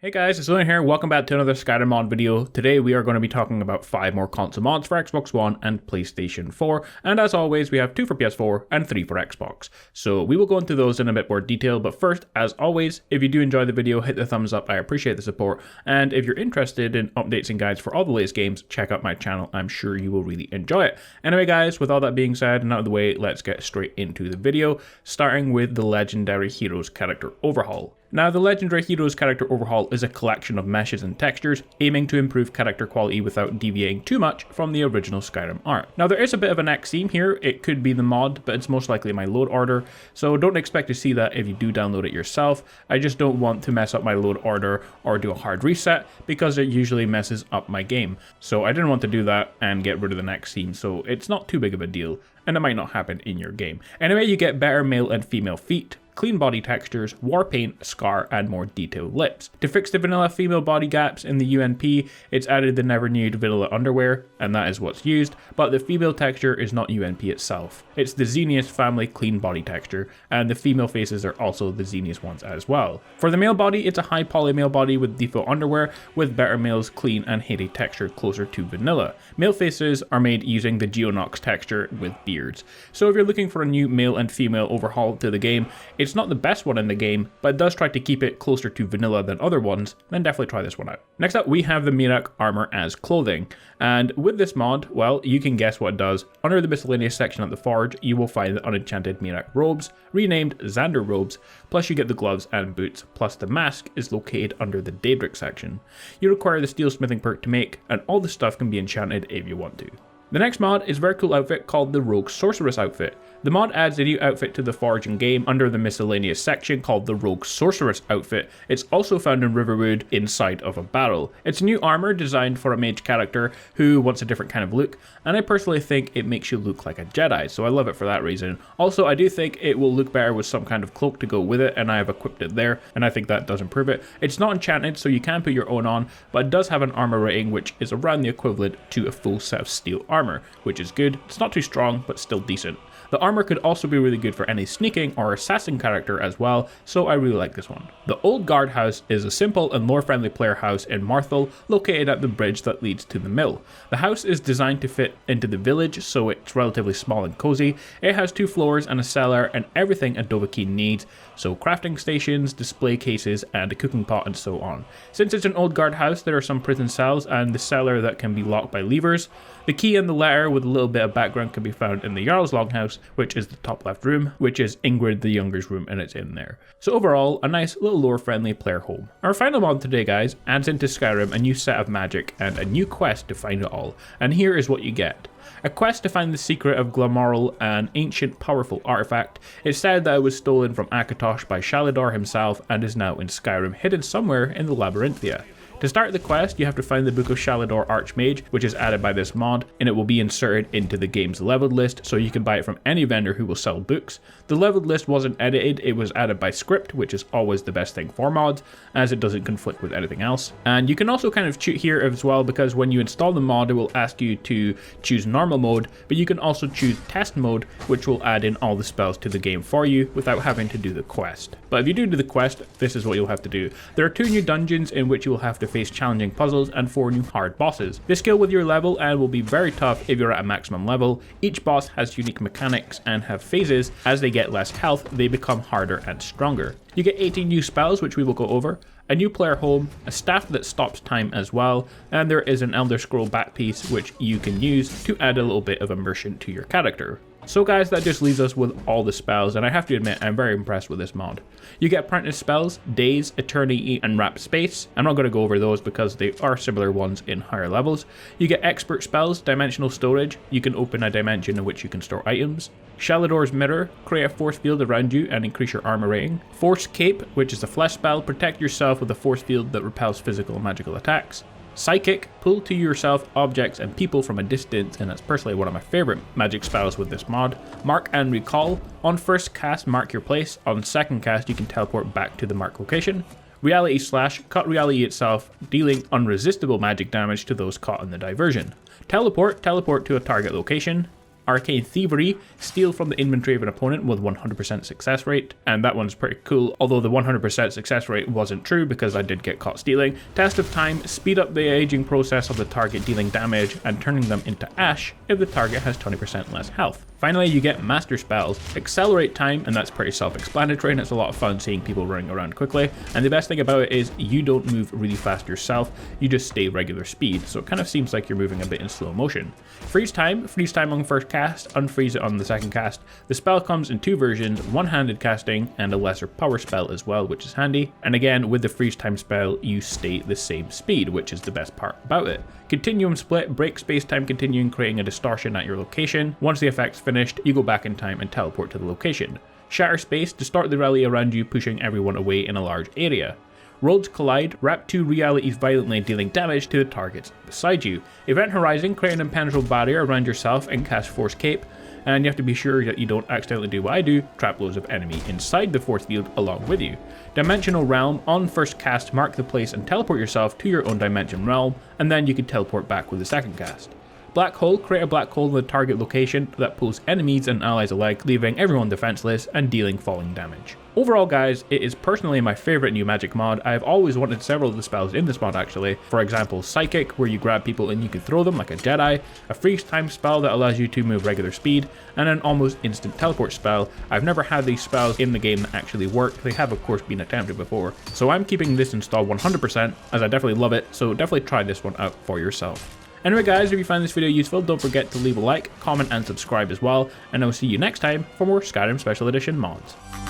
Hey guys, it's Lunar here. Welcome back to another Skyrim mod video. Today we are going to be talking about 5 more console mods for Xbox One and PlayStation 4. And as always, we have 2 for PS4 and 3 for Xbox. So we will go into those in a bit more detail. But first, as always, if you do enjoy the video, hit the thumbs up. I appreciate the support. And if you're interested in updates and guides for all the latest games, check out my channel. I'm sure you will really enjoy it. Anyway guys, with all that being said and out of the way, let's get straight into the video, starting with the Legendary Heroes character Overhaul. Now, the Legendary Heroes character Overhaul is a collection of meshes and textures, aiming to improve character quality without deviating too much from the original Skyrim art. Now, there is a bit of an X theme here. It could be the mod, but it's most likely my load order, so don't expect to see that if you do download it yourself. I just don't want to mess up my load order or do a hard reset, because it usually messes up my game. So I didn't want to do that and get rid of the next theme, so it's not too big of a deal, and it might not happen in your game. Anyway, you get better male and female feet, clean body textures, war paint, scar, and more detailed lips. To fix the vanilla female body gaps in the UNP, it's added the never nude vanilla underwear, and that is what's used, but the female texture is not UNP itself. It's the Xenius family clean body texture, and the female faces are also the Xenius ones as well. For the male body, it's a high poly male body with default underwear, with better male's clean and hairy texture closer to vanilla. Male faces are made using the Geonox texture with beards. So if you're looking for a new male and female overhaul to the game, it's not the best one in the game, but it does try to keep it closer to vanilla than other ones, then definitely try this one out. Next up, we have the Munich Armor as clothing, and with this mod, well, you can guess what it does. Under the miscellaneous section at the Forge, you will find the unenchanted Munich robes, renamed Xander robes, plus you get the gloves and boots, plus the mask is located under the Daedric section. You require the steel smithing perk to make, and all the stuff can be enchanted if you want to. The next mod is a very cool outfit called the Roguerceress Outfit. The mod adds a new outfit to the Forge and game under the miscellaneous section called the Roguerceress Outfit. It's also found in Riverwood inside of a barrel. It's a new armor designed for a mage character who wants a different kind of look, and I personally think it makes you look like a Jedi, so I love it for that reason. Also, I do think it will look better with some kind of cloak to go with it, and I have equipped it there, and I think that does improve it. It's not enchanted, so you can put your own on, but it does have an armor rating which is around the equivalent to a full set of steel armor, which is good. It's not too strong, but still decent. The armor could also be really good for any sneaking or assassin character as well, so I really like this one. The Old Guard House is a simple and lore-friendly player house in Marthal, located at the bridge that leads to the mill. The house is designed to fit into the village, so it's relatively small and cozy. It has 2 floors and a cellar and everything a Dovahkiin needs, so crafting stations, display cases, and a cooking pot and so on. Since it's an Old Guard house, there are some prison cells and the cellar that can be locked by levers. The key and the letter with a little bit of background can be found in the Jarl's Longhouse, which is the top left room, which is Ingrid the Younger's room, and it's in there. So overall, a nice little lore-friendly player home. Our final mod today, guys, adds into Skyrim a new set of magic and a new quest to find it all. And here is what you get. A quest to find the secret of Glamoral, an ancient powerful artifact. It's said that it was stolen from Akatosh by Shalidor himself and is now in Skyrim, hidden somewhere in the Labyrinthia. To start the quest, you have to find the Book of Shalidor Archmage, which is added by this mod, and it will be inserted into the game's leveled list, so you can buy it from any vendor who will sell books. The leveled list wasn't edited, it was added by script, which is always the best thing for mods, as it doesn't conflict with anything else. And you can also kind of cheat here as well, because when you install the mod, it will ask you to choose normal mode, but you can also choose test mode, which will add in all the spells to the game for you without having to do the quest. But if you do the quest, this is what you'll have to do. There are 2 new dungeons in which you will have to face challenging puzzles and 4 new hard bosses. They scale with your level and will be very tough if you're at a maximum level. Each boss has unique mechanics and have phases. As they get less health, they become harder and stronger. You get 18 new spells, which we will go over, a new player home, a staff that stops time as well, and there is an Elder Scroll back piece which you can use to add a little bit of immersion to your character. So guys, that just leaves us with all the spells, and I have to admit, I'm very impressed with this mod. You get apprentice spells, Daze, Eternity, and Wrap Space. I'm not going to go over those because they are similar ones in higher levels. You get expert spells, Dimensional Storage. You can open a dimension in which you can store items. Shalidor's Mirror, create a force field around you and increase your armor rating. Force Cape, which is a flesh spell, protect yourself with a force field that repels physical and magical attacks. Psychic, pull to yourself objects and people from a distance, and that's personally one of my favorite magic spells with this mod. Mark and Recall, on first cast mark your place, on second cast you can teleport back to the marked location. Reality Slash, cut reality itself, dealing unresistible magic damage to those caught in the diversion. Teleport to a target location. Arcane Thievery, steal from the inventory of an opponent with 100% success rate, and that one's pretty cool, although the 100% success rate wasn't true because I did get caught stealing. Test of Time, speed up the aging process of the target dealing damage and turning them into ash if the target has 20% less health. Finally, you get Master Spells, Accelerate Time, and that's pretty self-explanatory and it's a lot of fun seeing people running around quickly, and the best thing about it is you don't move really fast yourself, you just stay regular speed, so it kind of seems like you're moving a bit in slow motion. Freeze Time on first cast, unfreeze it on the second cast. The spell comes in two versions, one-handed casting and a lesser power spell as well, which is handy, and again with the Freeze Time spell you stay the same speed, which is the best part about it. Continuum Split, break space-time continuing, creating a distortion at your location. Once the effect's finished, you go back in time and teleport to the location. Shatter Space, distort the reality around you, pushing everyone away in a large area. Worlds Collide, wrap two realities violently, dealing damage to the targets beside you. Event Horizon, create an impenetrable barrier around yourself and cast Force Cape, and you have to be sure that you don't accidentally do what I do, trap loads of enemy inside the force field along with you. Dimensional Realm, on first cast, mark the place and teleport yourself to your own dimension realm, and then you can teleport back with the second cast. Black Hole, create a black hole in the target location that pulls enemies and allies alike, leaving everyone defenseless and dealing falling damage. Overall guys, it is personally my favourite new magic mod. I have always wanted several of the spells in this mod actually. For example, Psychic, where you grab people and you can throw them like a Jedi, a freeze time spell that allows you to move regular speed, and an almost instant teleport spell. I've never had these spells in the game that actually work. They have of course been attempted before. So I'm keeping this installed 100% as I definitely love it, so definitely try this one out for yourself. Anyway guys, if you find this video useful, don't forget to leave a like, comment and subscribe as well, and I will see you next time for more Skyrim Special Edition mods.